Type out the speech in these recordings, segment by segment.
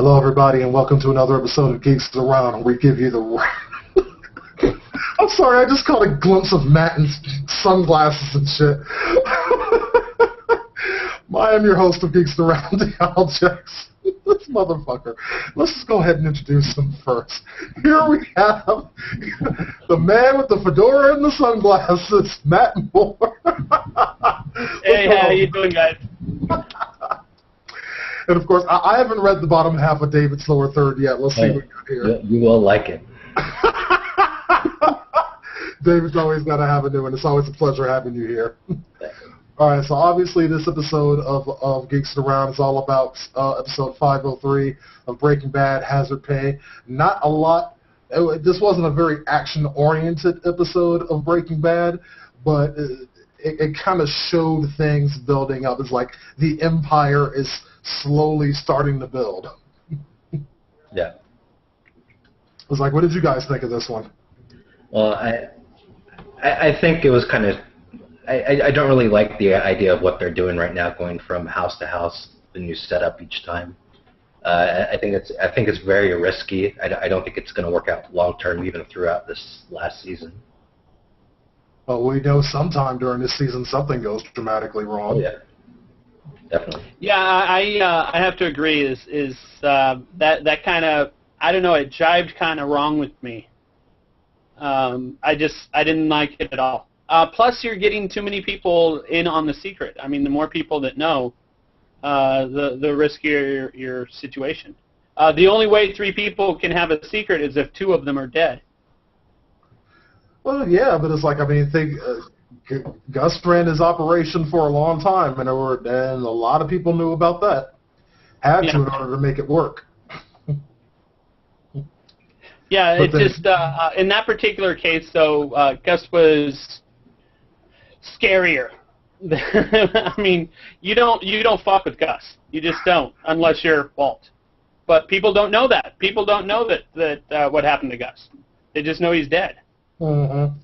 Hello, everybody, and welcome to another episode of Geeks Around, where we give you the... I'm sorry, I just caught a glimpse of Matt in sunglasses and shit. I am your host of Geeks Around, Al Jackson. This motherfucker. Let's just go ahead and introduce him first. Here we have the man with the fedora and the sunglasses, Matt Moore. Hey, how you doing, guys? And of course, I haven't read the bottom half of David's Lower Third yet. Let's see what we got here. You will like it. David's always got to have a new one. It's always a pleasure having you here. All right, so obviously this episode of Geeks Around is all about episode 503 of Breaking Bad, Hazard Pay. Not a lot. This wasn't a very action-oriented episode of Breaking Bad, but it kind of showed things building up. It's like the Empire is slowly starting to build. Yeah. I was like, what did you guys think of this one? Well, I think it was kind of... I don't really like the idea of what they're doing right now, going from house to house, the new setup each time. I think it's very risky. I don't think it's going to work out long term, even throughout this last season. Well, we know sometime during this season something goes dramatically wrong. Oh, yeah, definitely. Yeah, I have to agree. That kind of, I don't know, it jived kind of wrong with me. I didn't like it at all. Plus, you're getting too many people in on the secret. I mean, the more people that know, the riskier your situation. The only way 3 people can have a secret is if 2 of them are dead. Well, yeah, but it's like, I mean, Gus ran his operation for a long time, and a lot of people knew about that. Had to in order to make it work. Yeah, it's just, in that particular case, though, Gus was scarier. I mean, you don't fuck with Gus. You just don't, unless you're Walt. But people don't know that. People don't know that what happened to Gus. They just know he's dead. Mm-hmm.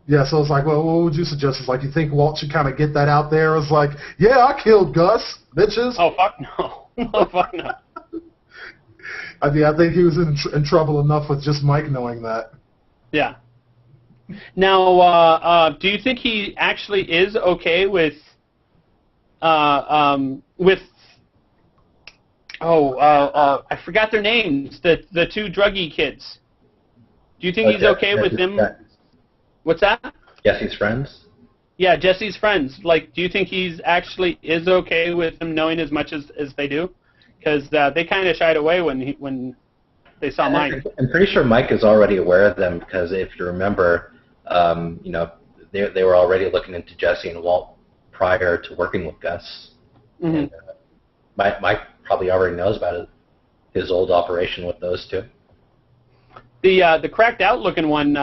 Yeah, so it's like, well, what would you suggest? It's like, you think Walt should kind of get that out there? It's like, yeah, I killed Gus, bitches. Oh, fuck no. Oh, fuck no. I think he was in trouble enough with just Mike knowing that. Yeah. Now, do you think he actually is okay with I forgot their names, the 2 druggy kids. Do you think he's okay with them? Friends. What's that? Jesse's friends? Yeah, Jesse's friends. Like, do you think he's actually is okay with them knowing as much as they do? Because they kind of shied away when they saw Mike. I'm pretty sure Mike is already aware of them, because if you remember, they were already looking into Jesse and Walt prior to working with Gus. Mm-hmm. And, Mike probably already knows about his old operation with those 2. The cracked out looking one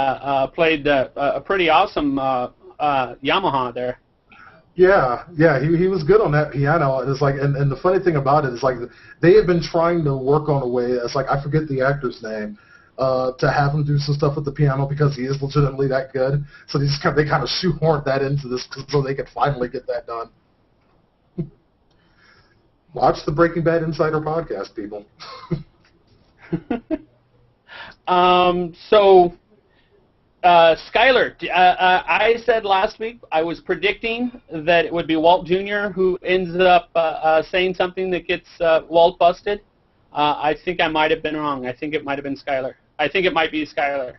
played a pretty awesome Yamaha there. Yeah, he was good on that piano. And it's like, and the funny thing about it is, like, they had been trying to work on a way. It's like, I forget the actor's name, to have him do some stuff with the piano because he is legitimately that good. So they kind of shoehorned that into this so they could finally get that done. Watch the Breaking Bad Insider podcast, people. Skyler, I said last week I was predicting that it would be Walt Jr. who ends up saying something that gets Walt busted. I think I might have been wrong. I think it might have been Skyler. I think it might be Skyler.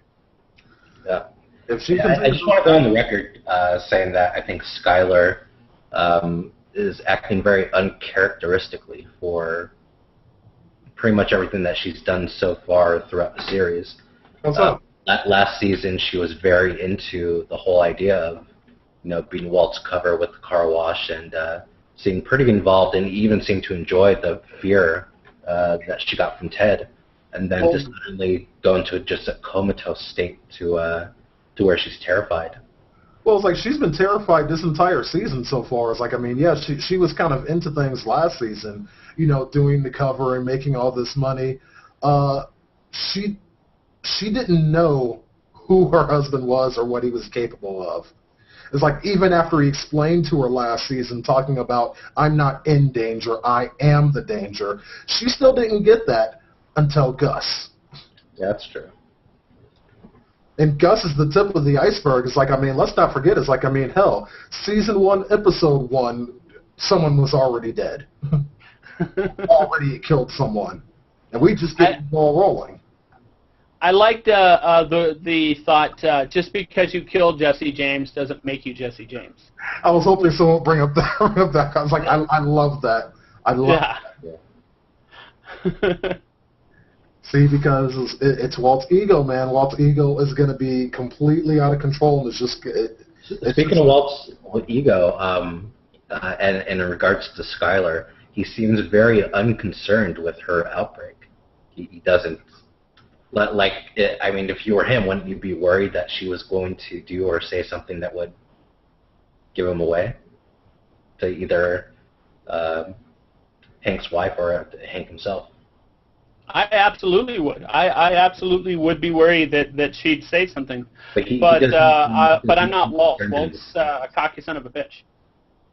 Yeah. I just want to go on the record saying that I think Skyler is acting very uncharacteristically for pretty much everything that she's done so far throughout the series. What's up? Last season, she was very into the whole idea of, being Walt's cover with the car wash, and seemed pretty involved, and even seemed to enjoy the fear that she got from Ted, and then just suddenly go into just a comatose state to where she's terrified. Well, it's like she's been terrified this entire season so far. It's like, I mean, yeah, she was kind of into things last season, doing the cover and making all this money. She didn't know who her husband was or what he was capable of. It's like even after he explained to her last season, talking about, I'm not in danger, I am the danger, she still didn't get that until Gus. Yeah, that's true. And Gus is the tip of the iceberg. It's like, I mean, let's not forget, it's like, I mean, hell, season 1, episode 1, someone was already dead. Already killed someone. And we just get the ball rolling. I liked the thought, just because you killed Jesse James doesn't make you Jesse James. I was hoping someone would bring up that. I was like, I love that. I love that. Yeah. See, because it's Walt's ego, man. Walt's ego is going to be completely out of control. And it's just... Speaking of Walt's ego, and in regards to Skyler, he seems very unconcerned with her outbreak. He doesn't... Like, I mean, if you were him, wouldn't you be worried that she was going to do or say something that would give him away to either Hank's wife or Hank himself? I absolutely would. I absolutely would be worried that she'd say something. But I'm not Walt. Walt's a cocky son of a bitch.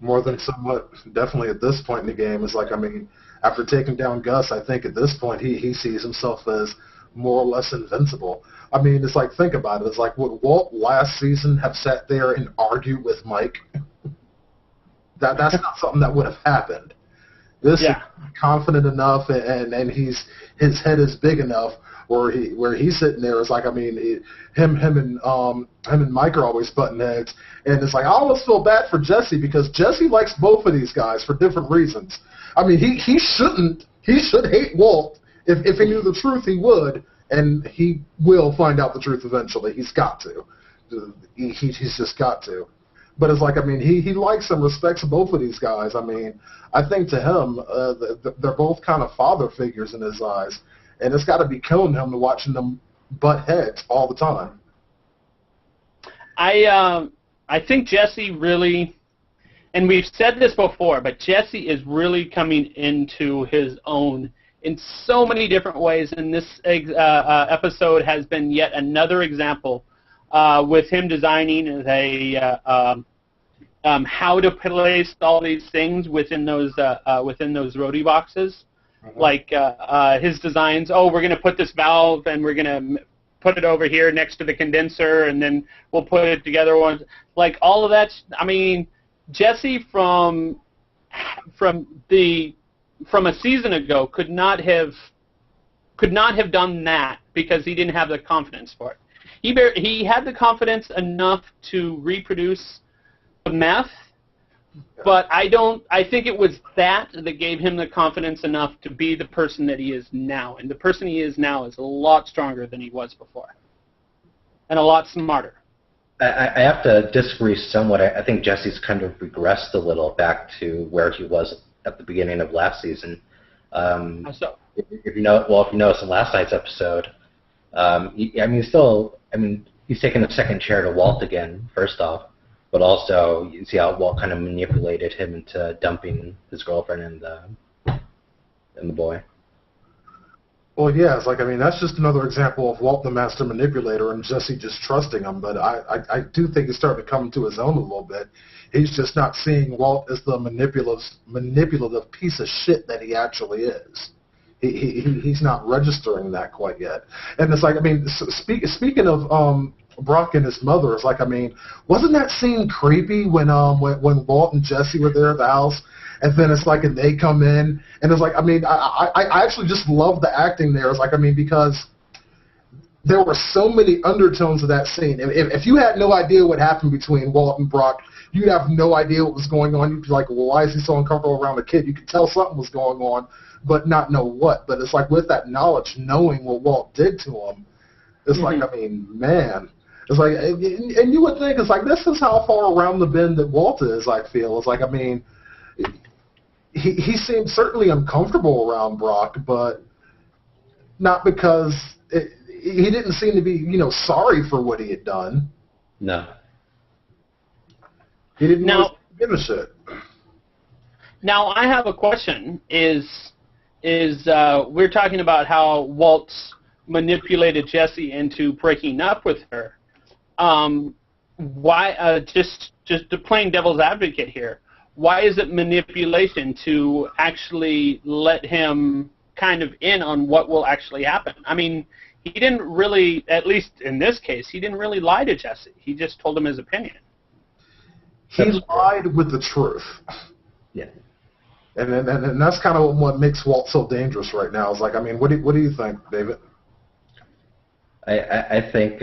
More than somewhat, definitely at this point in the game, is like, I mean, after taking down Gus, I think at this point he sees himself as more or less invincible. I mean, it's like, think about it. It's like, would Walt last season have sat there and argued with Mike? That's not something that would have happened. This is confident enough, and his head is big enough where he's sitting there. It's like, I mean, him and Mike are always butting heads, and it's like, I almost feel bad for Jesse because Jesse likes both of these guys for different reasons. I mean, he should hate Walt. If he knew the truth, he would, and he will find out the truth eventually. He's got to. He's just got to. But it's like, I mean, he likes and respects both of these guys. I mean, I think to him, they're both kind of father figures in his eyes, and it's got to be killing him to watching them butt heads all the time. I think Jesse really, and we've said this before, but Jesse is really coming into his own in so many different ways, and this episode has been yet another example with him designing how to place all these things within those roadie boxes. Mm-hmm. Like his designs, we're going to put this valve and we're going to put it over here next to the condenser, and then we'll put it together once. Like all of that, I mean, Jesse from a season ago could not have done that because he didn't have the confidence for it. He had the confidence enough to reproduce the meth, but I think it was that gave him the confidence enough to be the person that he is now. And the person he is now is a lot stronger than he was before, and a lot smarter. I have to disagree somewhat. I think Jesse's kind of regressed a little back to where he was at the beginning of last season. How so? If you notice in last night's episode, he's taking a second chair to Walt again, first off, but also you see how Walt kind of manipulated him into dumping his girlfriend and the boy. Well, yeah, it's like, I mean, that's just another example of Walt the master manipulator and Jesse just trusting him, but I do think he's starting to come to his own a little bit. He's just not seeing Walt as the manipulative piece of shit that he actually is. He's not registering that quite yet. And it's like, I mean, speaking of Brock and his mother, it's like, I mean, wasn't that scene creepy when Walt and Jesse were there at the house, and then it's like, and they come in, and it's like, I mean, I actually just love the acting there. It's like, I mean, because there were so many undertones of that scene. If you had no idea what happened between Walt and Brock, you'd have no idea what was going on. You'd be like, well, why is he so uncomfortable around the kid? You could tell something was going on, but not know what. But it's like, with that knowledge, knowing what Walt did to him, it's like, I mean, man. It's like, and you would think, it's like, this is how far around the bend that Walt is, I feel. It's like, I mean, he seemed certainly uncomfortable around Brock, but not because he didn't seem to be, sorry for what he had done. No. He didn't give a shit. Now, I have a question. We're talking about how Walt's manipulated Jesse into breaking up with her. why, just the plain devil's advocate here, why is it manipulation to actually let him kind of in on what will actually happen? I mean, he didn't really, at least in this case, he didn't really lie to Jesse. He just told him his opinion. He lied with the truth. Yeah. And that's kind of what makes Walt so dangerous right now. Is like, I mean, what do you think, David? I think,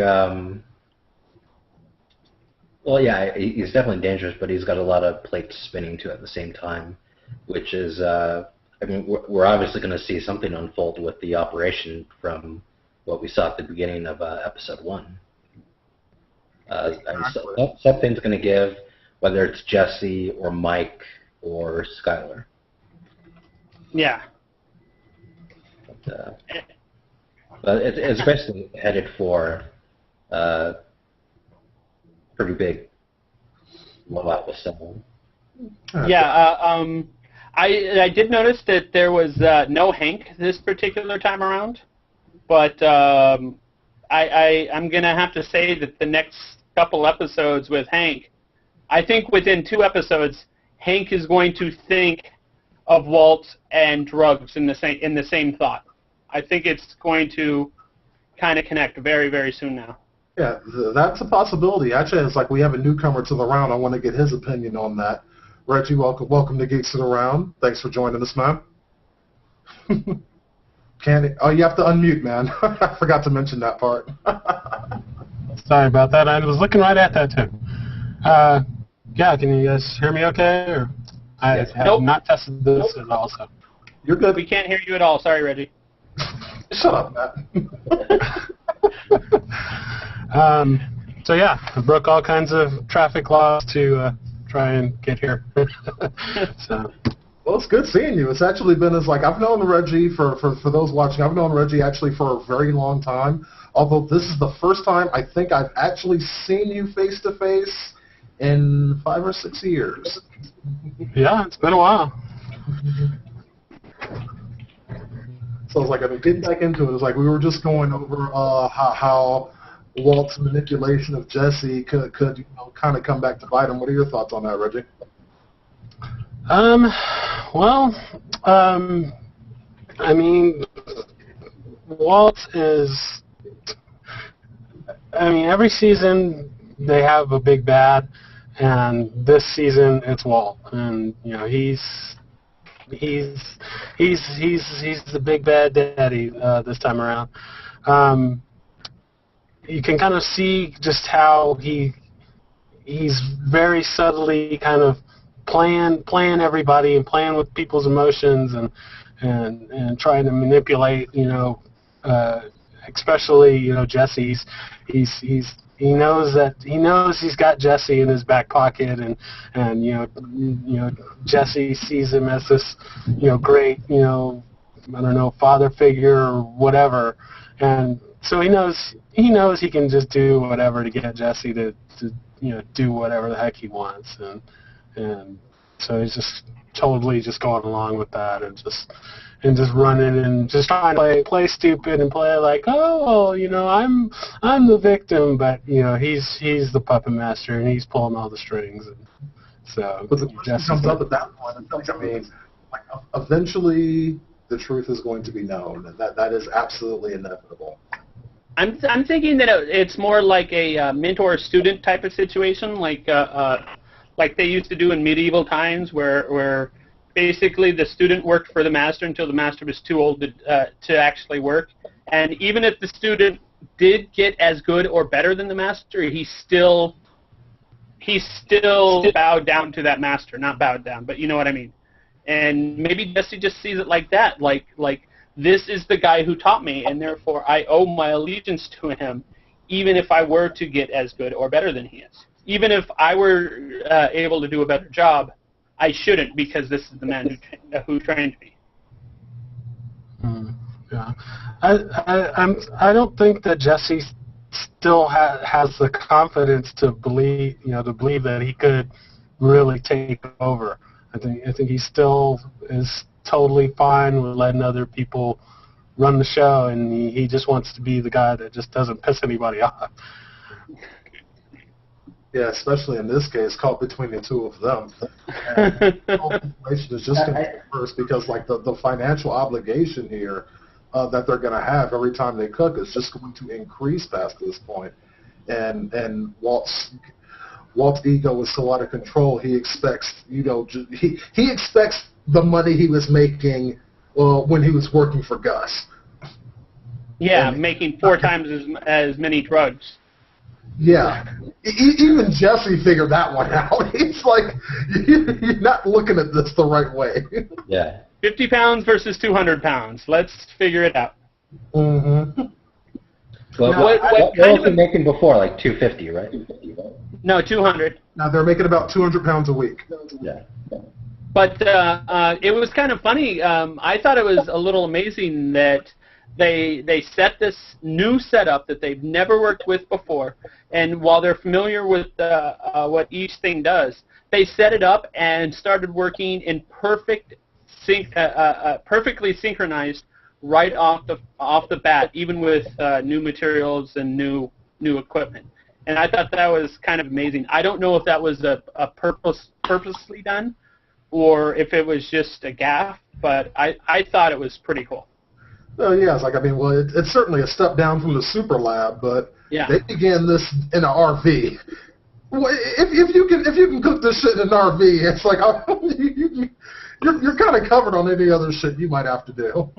well, yeah, he's definitely dangerous, but he's got a lot of plates spinning too at the same time, which is, I mean, we're obviously going to see something unfold with the operation from what we saw at the beginning of episode 1. Something's going to give, whether it's Jesse or Mike or Skyler. Yeah. But it's basically headed for pretty big blowout with someone. Yeah, I did notice that there was no Hank this particular time around, but I'm going to have to say that the next couple episodes with Hank, I think within 2 episodes, Hank is going to think of Walt and drugs in the same thought. I think it's going to kind of connect very, very soon now. Yeah, that's a possibility. Actually, it's like we have a newcomer to the round. I want to get his opinion on that. Reggie, welcome to Geeks to the Round. Thanks for joining us, man. Oh, you have to unmute, man. I forgot to mention that part. Sorry about that. I was looking right at that, too. Yeah, can you guys hear me okay? Or I have not tested this at all, so. You're good. We can't hear you at all. Sorry, Reggie. Shut up, Matt. So yeah, I broke all kinds of traffic laws to try and get here. So. Well, it's good seeing you. It's actually been I've known Reggie for those watching. I've known Reggie actually for a very long time. Although this is the first time I think I've actually seen you face to face in 5 or 6 years. Yeah, it's been a while. So it's like, I mean, getting back into it, it's like we were just going over how Walt's manipulation of Jesse could kind of come back to bite him. What are your thoughts on that, Reggie? Well, I mean, Walt is, I mean, every season they have a big bad, and this season it's Walt, and you know he's the big bad daddy this time around. You can kind of see just how he's very subtly kind of playing everybody and playing with people's emotions and trying to manipulate, especially Jesse. He knows he's got Jesse in his back pocket, and Jesse sees him as this great I don't know, father figure or whatever, and so he knows he can just do whatever to get Jesse to do whatever the heck he wants, and so he's just totally just going along with that and just running and just trying to play stupid and play like, oh, I'm the victim, but he's the puppet master and he's pulling all the strings, and so. But the question comes up at that point. I mean, eventually the truth is going to be known, and that is absolutely inevitable. I'm thinking that it's more like a mentor-student type of situation, like they used to do in medieval times, where basically the student worked for the master until the master was too old to actually work, and even if the student did get as good or better than the master, he still bowed down to that master. Not bowed down, but you know what I mean. And maybe Jesse just sees it like that, like this is the guy who taught me, and therefore I owe my allegiance to him, even if I were to get as good or better than he is. Even if I were able to do a better job, I shouldn't, because this is the man who trained me. Yeah, I don't think that Jesse still has the confidence to believe that he could really take over. I think he still is totally fine with letting other people run the show, and he just wants to be the guy that just doesn't piss anybody off. Yeah, especially in this case, caught between the two of them. And the whole situation is just going to get worse because, like, the financial obligation here that they're going to have every time they cook is just going to increase past this point. And Walt's ego is so out of control. He expects, he expects the money he was making when he was working for Gus. Yeah, making 4 times as many drugs. Yeah. Even Jesse figured that one out. He's like, you're not looking at this the right way. Yeah. 50 pounds versus 200 pounds. Let's figure it out. Mm-hmm. Well, what was he making before? Like 250, right? No, 200. Now they're making about 200 pounds a week. Yeah. But it was kind of funny. I thought it was a little amazing that they set this new setup that they've never worked with before, and while they're familiar with what each thing does, they set it up and started working in perfectly synchronized right off the bat, even with new materials and new equipment. And I thought that was kind of amazing. I don't know if that was a purposely done or if it was just a gaffe, but I thought it was pretty cool. Oh yeah, it's like, I mean, well, it's certainly a step down from the Super Lab, but yeah. They began this in an RV. Well, if you can cook this shit in an RV, it's like you're kind of covered on any other shit you might have to do.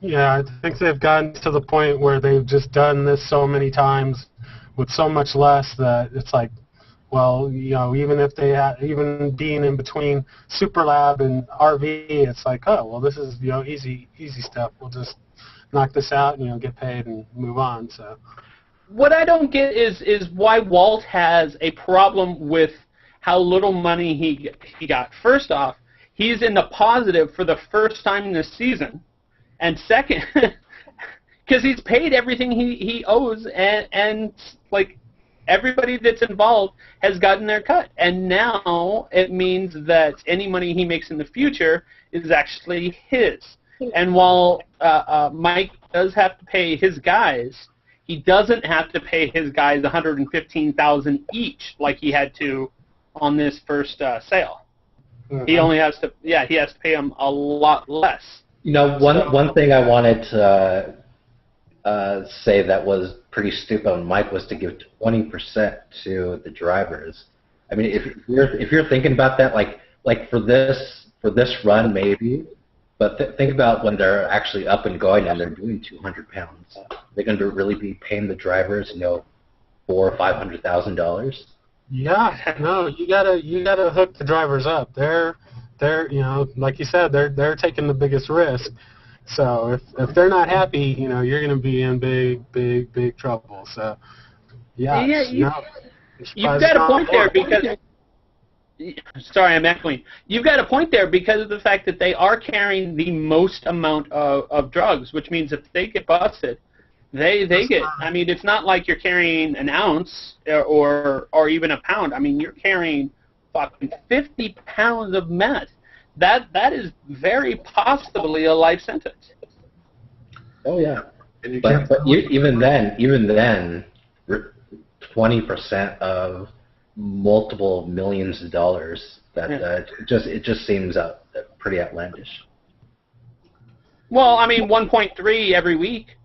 Yeah, I think they've gotten to the point where they've just done this so many times with so much less that it's like, well, even being in between Super Lab and RV, it's like, oh, well, this is easy stuff. We'll just knock this out and get paid and move on. So what I don't get is why Walt has a problem with how little money he got. First off, he's in the positive for the first time in this season, and second, because he's paid everything he owes, and like everybody that's involved has gotten their cut, and now it means that any money he makes in the future is actually his. And while Mike does have to pay his guys, he doesn't have to pay his guys $115,000 each like he had to on this first sale. Mm-hmm. He only has to, he has to pay them a lot less. One thing I wanted to say that was pretty stupid on Mike was to give 20% to the drivers. I mean, if you're thinking about that, like for this run maybe, but think about when they're actually up and going and they're doing 200 pounds. They're going to really be paying the drivers, $400,000 or $500,000. Yeah, no, you gotta hook the drivers up. They're like you said, they're taking the biggest risk. So if they're not happy, you're going to be in big trouble. So you've got a point there because. Sorry, I'm echoing. You've got a point there because of the fact that they are carrying the most amount of drugs, which means if they get busted, they get. I mean, it's not like you're carrying an ounce or even a pound. I mean, you're carrying fucking 50 pounds of meth. That is very possibly a life sentence. Oh yeah, but even then, 20% of multiple millions of dollars. It just seems pretty outlandish. Well, I mean, 1.3 every week,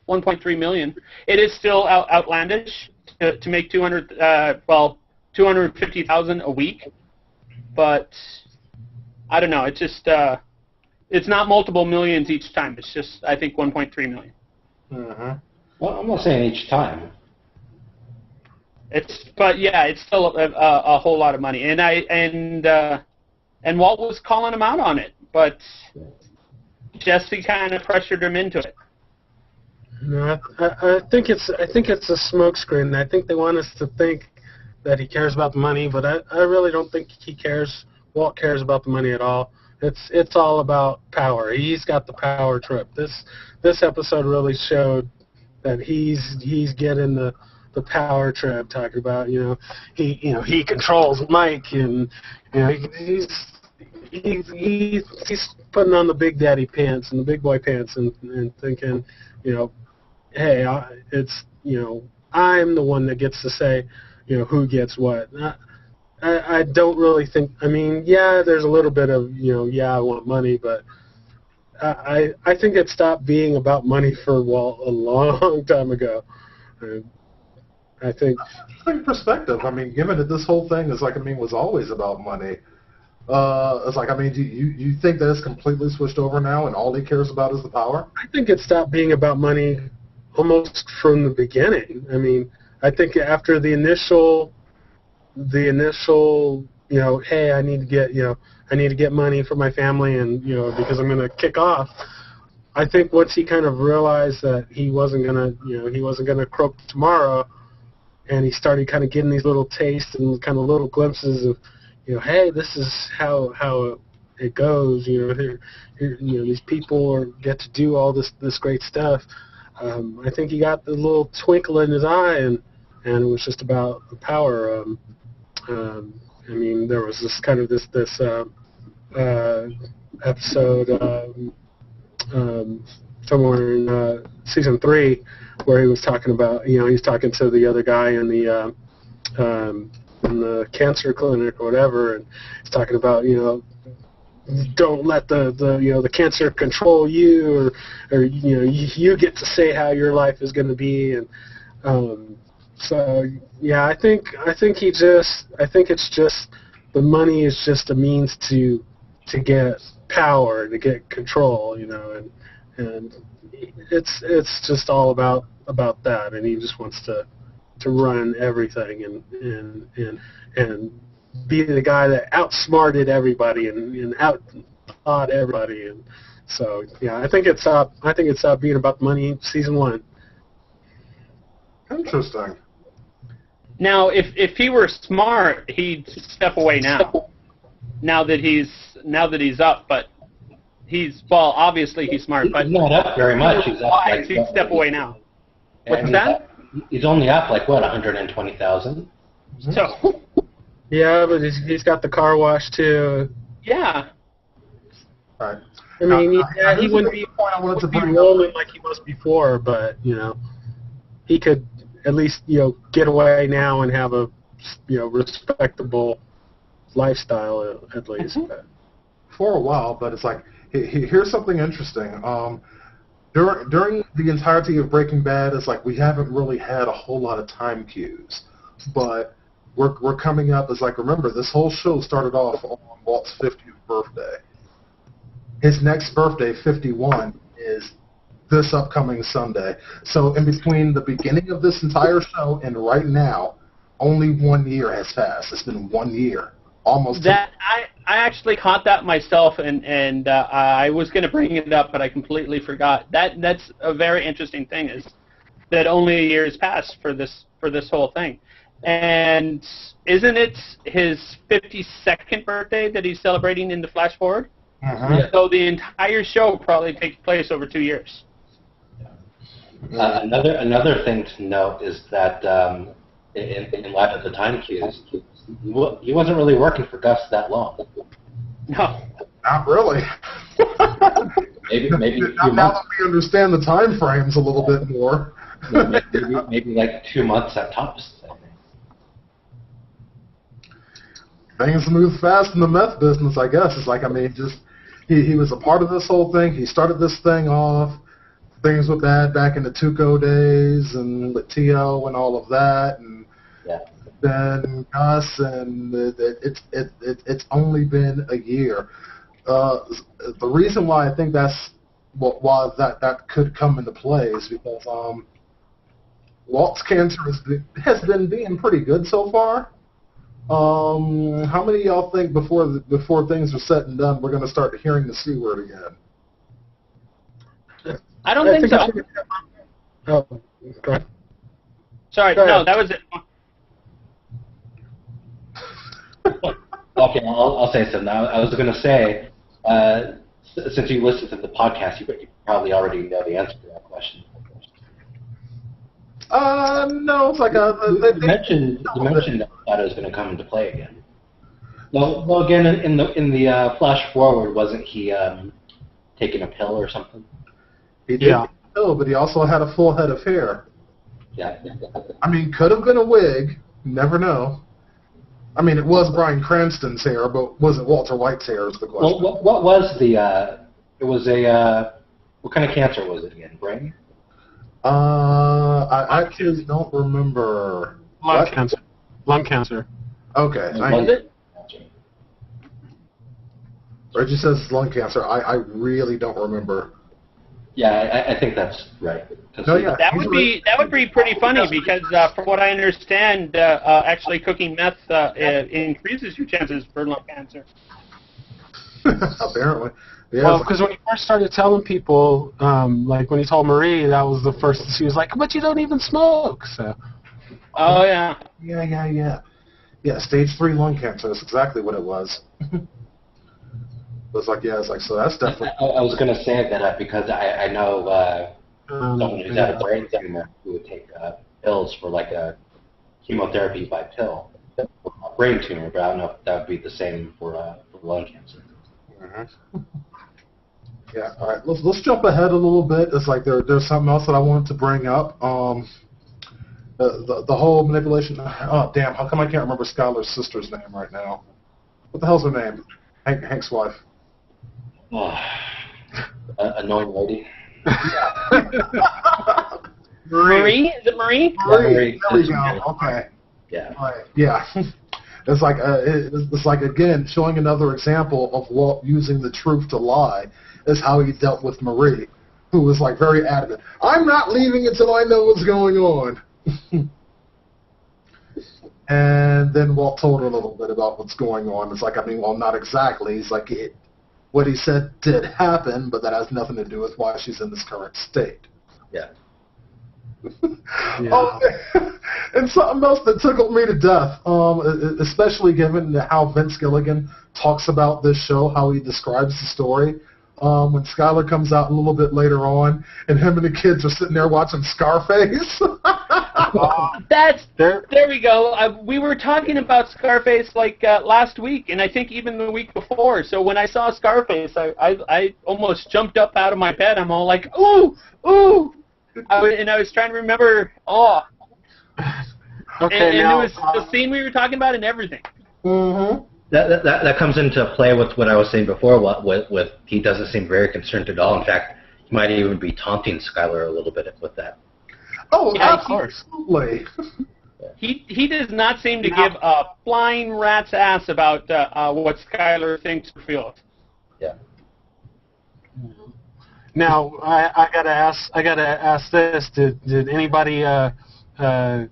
1.3 million. It is still outlandish to make 250,000 a week, but I don't know. It's just it's not multiple millions each time. It's just I think 1.3 million. Mm-hmm. Well, I'm not saying each time. It's still a whole lot of money, and Walt was calling him out on it, but Jesse kind of pressured him into it. No, I think it's a smokescreen. I think they want us to think that he cares about the money, but I really don't think Walt cares about the money at all. It's all about power. He's got the power trip. This episode really showed that he's getting the power trip, talking about he controls Mike, and he's putting on the big daddy pants and the big boy pants and thinking hey, it's I'm the one that gets to say who gets what. I don't really think. I mean, yeah, there's a little bit of I want money, but I think it stopped being about money for Walt a long time ago. I think. Interesting perspective. I mean, given that this whole thing is was always about money. It's like, do you think that it's completely switched over now, and all he cares about is the power? I think it stopped being about money almost from the beginning. I mean, I think after the initial, hey, I need to get money for my family, and because I'm going to kick off. I think once he kind of realized that he wasn't gonna croak tomorrow, and he started kind of getting these little tastes and kind of little glimpses of, hey, this is how it goes. These people get to do all this great stuff. I think he got the little twinkle in his eye, and it was just about the power. I mean, there was this kind of this episode somewhere in season 3 where he was talking about, he's talking to the other guy in the cancer clinic or whatever, and he's talking about, don't let the cancer control you, or you get to say how your life is going to be, and so yeah, I think it's just the money is just a means to get power, to get control, and it's just all about that, and he just wants to run everything and be the guy that outsmarted everybody and out-thought everybody, and so yeah, I think it's being about money season 1. Interesting. Now, if he were smart, he'd step away now. Now that he's up, but obviously he's smart, but he's not up very much. He's up why he'd step away now? What's that? He's only up 120,000. So. Yeah, but he's got the car wash too. Yeah. Right. I mean, he wouldn't be rolling like he was before, but he could at least get away now and have a respectable lifestyle at least. For a while, but it's like, here's something interesting. During the entirety of Breaking Bad, it's like we haven't really had a whole lot of time cues, but we're coming up. It's like, remember, this whole show started off on Walt's 50th birthday. His next birthday, 51, is this upcoming Sunday. So in between the beginning of this entire show and right now, only 1 year has passed. It's been 1 year. Almost. That I actually caught that myself, and I was going to bring it up, but I completely forgot. That's a very interesting thing, is that only a year has passed for this whole thing, and isn't it his 52nd birthday that he's celebrating in the Flash Forward? Uh-huh. So the entire show probably takes place over 2 years. Another thing to note is that in light of the time cues, he wasn't really working for Gus that long. No. Not really. maybe a few now months. that we understand the time frames a little bit more. maybe like 2 months at tops. I think. Things move fast in the meth business, I guess. It's like, he was a part of this whole thing. He started this thing off. Things were bad back in the Tuco days and with T.O. and all of that, and then Gus, and it's only been a year. The reason why I think that's why that could come into play is because Walt's cancer has been being pretty good so far. How many of y'all think before things are said and done, we're going to start hearing the C word again? I don't think so. Oh, go ahead. Sorry, no, that was it. Okay, I'll say something. I was going to say, since you listened to the podcast, you probably already know the answer to that question. No, it's like you mentioned that Shadow is going to come into play again. Well, again, in the Flash Forward, wasn't he taking a pill or something? He did take a pill, but he also had a full head of hair. Yeah. Could have been a wig, Never know. I mean, it was Bryan Cranston's hair, but was it Walter White's hair is the question. Well, what was the, it was a, what kind of cancer was it again? Brain? I actually don't remember. Lung cancer. Lung cancer. Okay. Was it? Reggie says it's lung cancer. I really don't remember. Yeah, I think that's right. No, yeah, that would be pretty funny because from what I understand, actually cooking meth increases your chances for lung cancer. Apparently. Yeah, well, because when he first started telling people, like when he told Marie, that was the first. She was like, "But you don't even smoke." So. Oh yeah. Yeah, stage 3 lung cancer. That's exactly what it was. It's like, yeah, it's like, so that's definitely... I was going to say that because I know someone who's had a brain tumor who would take pills for like a chemotherapy by pill, a brain tumor, but I don't know if that would be the same for lung cancer. Yeah, all right, let's jump ahead a little bit. It's like there's something else that I wanted to bring up. The whole manipulation... Oh, damn, how come I can't remember Skyler's sister's name right now? What the hell's her name? Hank's wife. Oh, annoying lady. Marie? Is it Marie? Marie. There we go. Okay. Yeah. All right. Yeah. It's like again showing another example of Walt using the truth to lie is how he dealt with Marie, who was like very adamant. I'm not leaving until I know what's going on. And then Walt told her a little bit about what's going on. It's like, I mean, well, not exactly. He's like, what he said did happen, but that has nothing to do with why she's in this current state. Yeah. Oh, and something else that tickled me to death, especially given how Vince Gilligan talks about this show, how he describes the story. When Skyler comes out a little bit later on, and him and the kids are sitting there watching Scarface. There we go. We were talking about Scarface like last week, and I think even the week before. So when I saw Scarface, I almost jumped up out of my bed. I'm all like, ooh, ooh. And I was trying to remember, Okay, and now, it was the scene we were talking about and everything. Mm-hmm. That comes into play with what I was saying before. With he doesn't seem very concerned at all. In fact, he might even be taunting Skyler a little bit with that. Oh, Yeah, absolutely. He does not seem to give a flying rat's ass about what Skyler thinks or feels. Yeah. Now I gotta ask this: Did anybody have a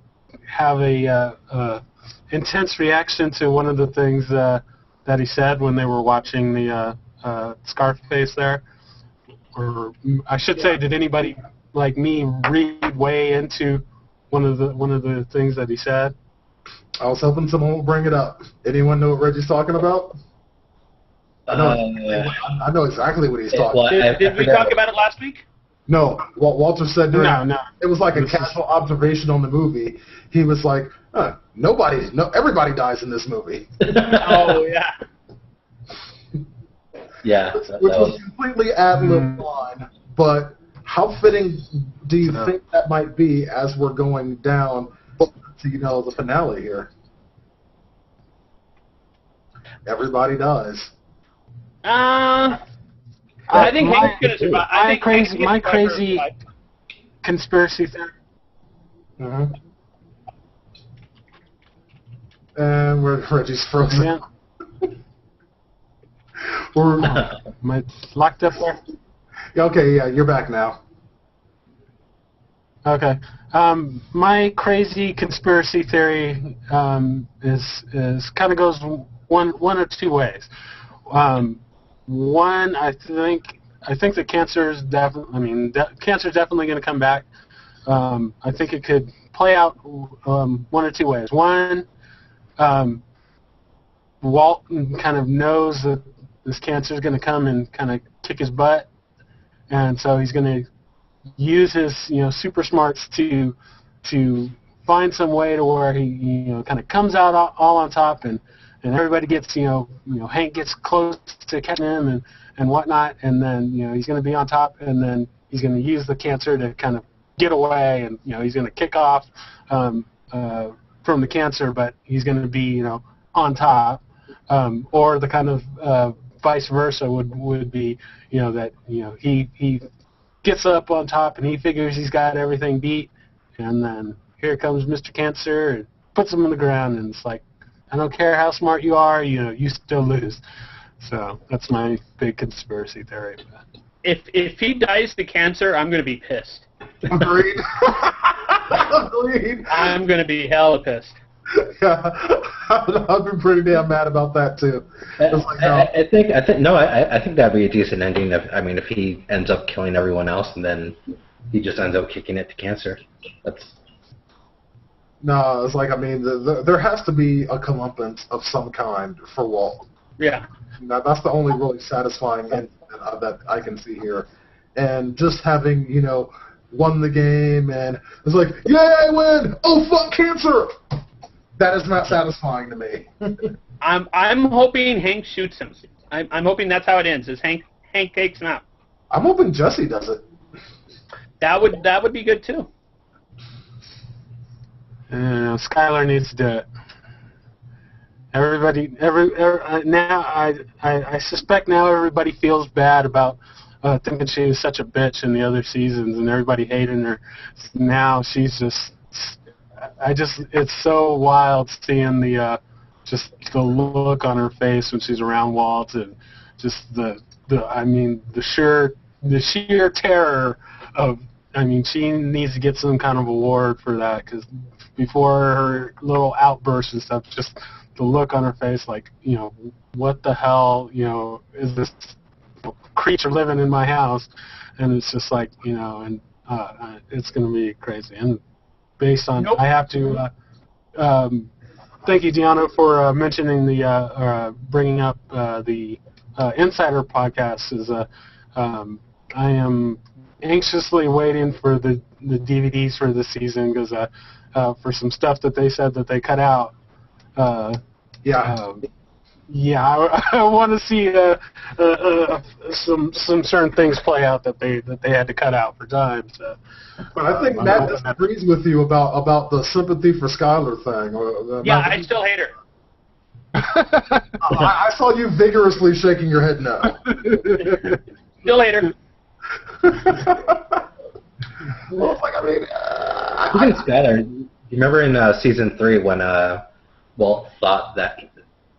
intense reaction to one of the things that he said when they were watching the Scarface there? Or I should say, did anybody like me read way into one of the things that he said? I was hoping someone would bring it up. Anyone know what Reggie's talking about? I know exactly what he's talking about. Did we talk about it last week? No, Walter said No. It was like a casual observation on the movie. He was like, everybody dies in this movie. Oh, yeah. Yeah. Which was completely ad-lib line, but how fitting do you think that might be as we're going down to, the finale here? Everybody dies. I think Hank's going to survive. My crazy conspiracy theory. Mm-hmm. And Reggie's frozen. Yeah. Am I locked up there? Okay, yeah, you're back now. Okay. My crazy conspiracy theory is kind of goes one or two ways. One, I think the cancer's cancer's definitely going to come back. I think it could play out one or two ways. One, Walt kind of knows that this cancer is going to come and kind of kick his butt, and so he's going to use his super smarts to find some way to where he kind of comes out all on top, and everybody gets Hank gets close to catching him and whatnot, and then he's going to be on top, and then he's going to use the cancer to kind of get away, and he's going to kick off from the cancer, but he's going to be, on top, or the kind of vice versa would be, that he gets up on top and he figures he's got everything beat, and then here comes Mr. Cancer and puts him on the ground, and it's like, I don't care how smart you are, you still lose. So that's my big conspiracy theory. If he dies to cancer, I'm going to be pissed. Agreed. Agreed. I'm going to be hella pissed. Yeah, I've been pretty damn mad about that too. I think that'd be a decent ending. If he ends up killing everyone else and then he just ends up kicking it to cancer. No, it's like, there has to be a comeuppance of some kind for Walt. Yeah. Now, that's the only really satisfying end that I can see here. And just having, won the game and it's like, yay, I win! Oh, fuck cancer! That is not satisfying to me. I'm hoping Hank shoots him. I'm hoping that's how it ends, is Hank takes him out. I'm hoping Jesse does it. That would be good too. Skyler needs to do it. Now I suspect now everybody feels bad about thinking she was such a bitch in the other seasons and everybody hating her. Now she's just. It's so wild seeing the look on her face when she's around Walt, and just the sheer terror of. She needs to get some kind of award for that, because before her little outbursts and stuff, just the look on her face, like, what the hell, is this creature living in my house? And it's just like, and it's going to be crazy. And based on, I have to thank you, Deanna, for mentioning bringing up the Insider podcast. I am anxiously waiting for the DVDs for this season, because for some stuff that they said that they cut out. I want to see some certain things play out that they had to cut out for time. So. But I think Matt disagrees with you about the sympathy for Skyler thing. I still hate her. I saw you vigorously shaking your head no. Still hate her. Well, it's like, Skyler, you remember in season 3 when Walt thought that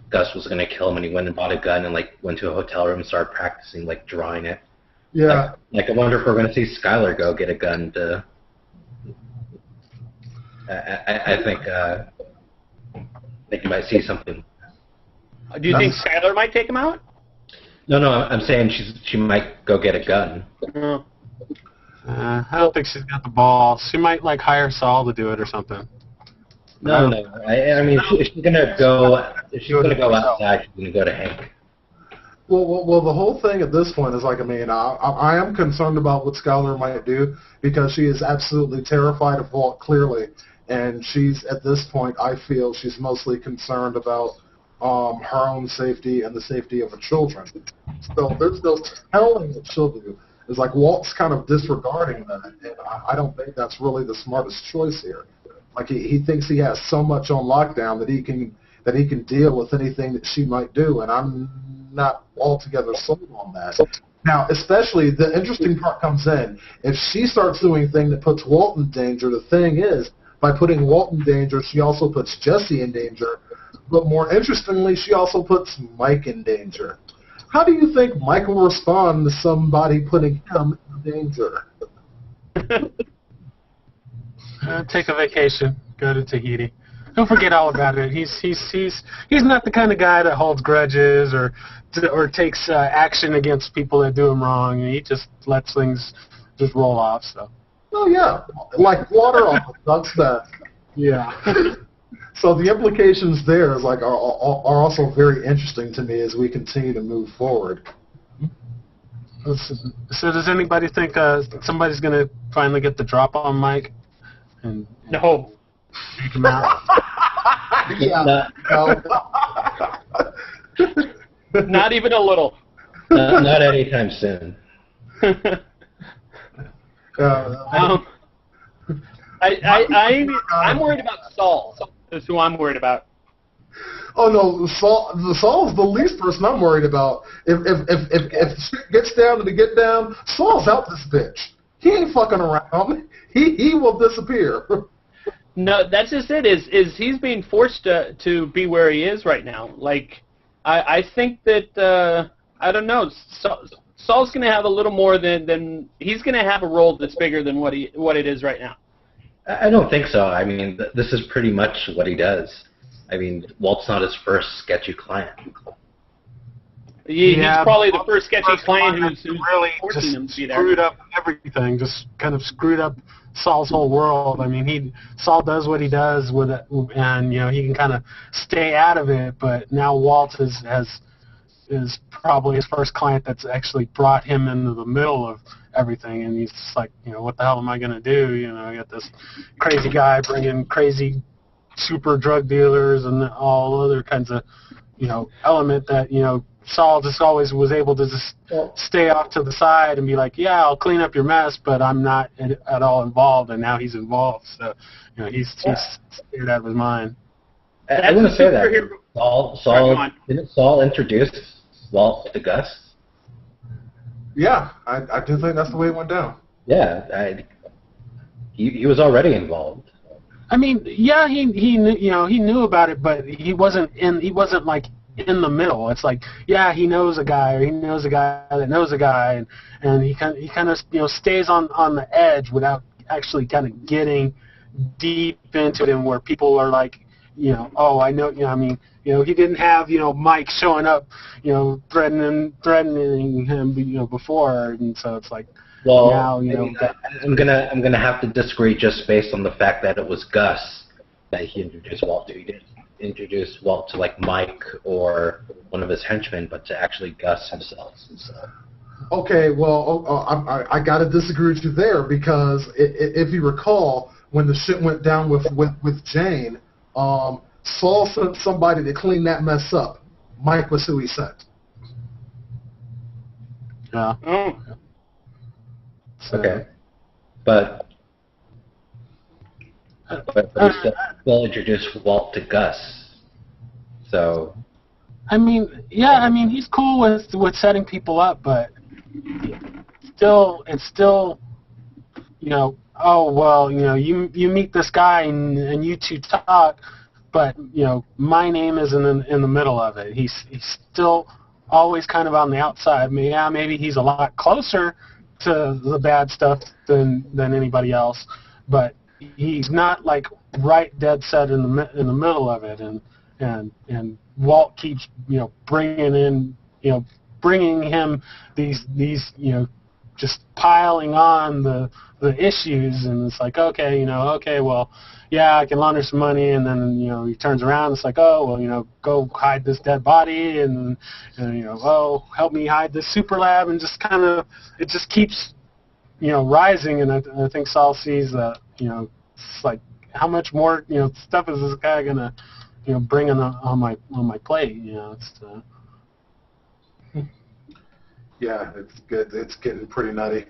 Gus was going to kill him, and he went and bought a gun and went to a hotel room and started practicing drawing it. Yeah. I wonder if we're going to see Skyler go get a gun to. I think you might see something. Do you think Skyler might take him out? No, I'm saying she might go get a gun. I don't think she's got the balls. She might hire Saul to do it or something. No. If she's gonna go outside, she's gonna go to Hank. Well, the whole thing at this point is I am concerned about what Skyler might do, because she is absolutely terrified of Walt, clearly, and she's at this point, I feel she's mostly concerned about her own safety and the safety of her children. So there's no telling what she'll do. It's like Walt's kind of disregarding that, and I don't think that's really the smartest choice here. He thinks he has so much on lockdown that he can deal with anything that she might do, and I'm not altogether sold on that. Now, especially the interesting part comes in. If she starts doing things that puts Walt in danger, the thing is, by putting Walt in danger, she also puts Jesse in danger, but more interestingly, she also puts Mike in danger. How do you think Mike will respond to somebody putting him in danger? Take a vacation. Go to Tahiti. He'll forget all about it. He's not the kind of guy that holds grudges or takes action against people that do him wrong. He just lets things just roll off. So. Oh yeah, like water off a duck's back. Yeah. So the implications there are also very interesting to me as we continue to move forward. So does anybody think somebody's going to finally get the drop on Mike? No. Take him out? Yeah. No. Not even a little. Not anytime soon. I'm worried about Saul. That's who I'm worried about. Oh no, Saul's the least person I'm worried about. If shit gets down to the get down, Saul's out this bitch. He ain't fucking around. He will disappear. No, that's just it. Is he's being forced to be where he is right now? Like, I think that I don't know. Saul's going to have a little more than he's going to have a role that's bigger than what it is right now. I don't think so. I mean, this is pretty much what he does. I mean, Walt's not his first sketchy client. He's probably the first sketchy client who's really forcing him to be there. Screwed up everything. Just kind of screwed up Saul's whole world. I mean, Saul does what he does with it, and he can kind of stay out of it. But now Walt is probably his first client that's actually brought him into the middle of everything, and he's just like, what the hell am I gonna do? I got this crazy guy bringing crazy super drug dealers and all other kinds of element that Saul just always was able to just stay off to the side and be like, yeah, I'll clean up your mess, but I'm not at all involved, and now he's involved, so he's scared out of his mind. I want to say that didn't Saul introduce Walt to Gus? Yeah, I do think that's the way it went down. Yeah, he was already involved. I mean, yeah, he knew about it, but he wasn't like in the middle. It's like, yeah, he knows a guy, or he knows a guy that knows a guy, and he kind of stays on the edge without actually kind of getting deep into it, and where people are like, oh, I know, I mean, he didn't have Mike showing up, threatening him, before, and so it's like. Well, now, I'm gonna have to disagree just based on the fact that it was Gus that he introduced Walt to. He didn't introduce Walt to like Mike or one of his henchmen, but to actually Gus himself. Okay, well, I gotta disagree with you there, because if you recall, when the shit went down with Jane, Saul sent somebody to clean that mess up. Mike was who he sent. Yeah. Oh. Okay, but he still introduced Walt to Gus. So. I mean, yeah, I mean, he's cool with setting people up, but it's still, oh well, you meet this guy and you two talk, but my name isn't in the middle of it. He's still always kind of on the outside. Maybe he's a lot closer to the bad stuff than anybody else, but he's not like right dead set in the middle of it, and Walt keeps bringing him these just piling on the issues, and it's like, okay, well, yeah, I can launder some money, and then he turns around and it's like, oh, well, go hide this dead body, and oh, help me hide this super lab, and just kind of it just keeps rising, and I think Saul sees that it's like, how much more stuff is this guy gonna bring on my plate? It's yeah, it's good. It's getting pretty nutty.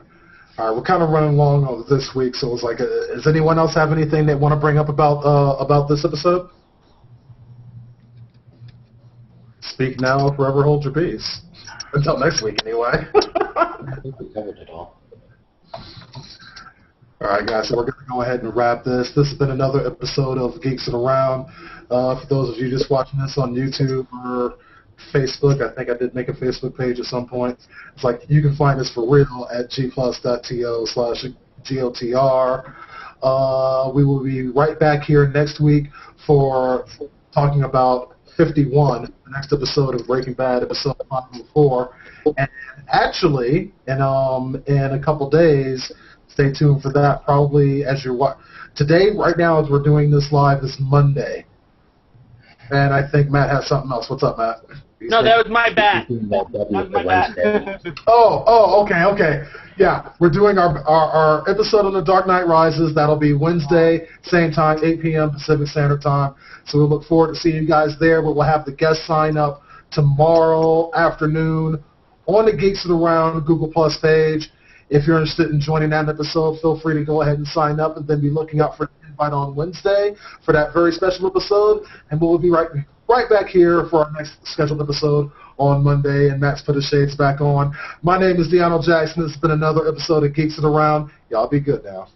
All right, we're kind of running long this week, so it's like, does anyone else have anything they want to bring up about this episode? Speak now or forever hold your peace. Until next week, anyway. I think we covered it all. All right, guys, so we're going to go ahead and wrap this. This has been another episode of Geeks and Around. For those of you just watching this on YouTube or Facebook, I think I did make a Facebook page at some point. It's like, you can find us for real at gplus.to/GOTR. We will be right back here next week for talking about 51, the next episode of Breaking Bad, episode 504. And actually, in a couple days, stay tuned for that. Probably as you're today, right now, as we're doing this live, is Monday. And I think Matt has something else. What's up, Matt? No, that was my bad. That was my bad. Okay. Yeah, we're doing our episode on The Dark Knight Rises. That'll be Wednesday, same time, 8 p.m. Pacific Standard Time. So we look forward to seeing you guys there. But we'll have the guest sign up tomorrow afternoon on the Geeks of the Round Google Plus page. If you're interested in joining that episode, feel free to go ahead and sign up, and then be looking out for fight on Wednesday for that very special episode, and we'll be right back here for our next scheduled episode on Monday, and Matt's put his shades back on. My name is Deanna Jackson. This has been another episode of Geeks Around. Y'all be good now.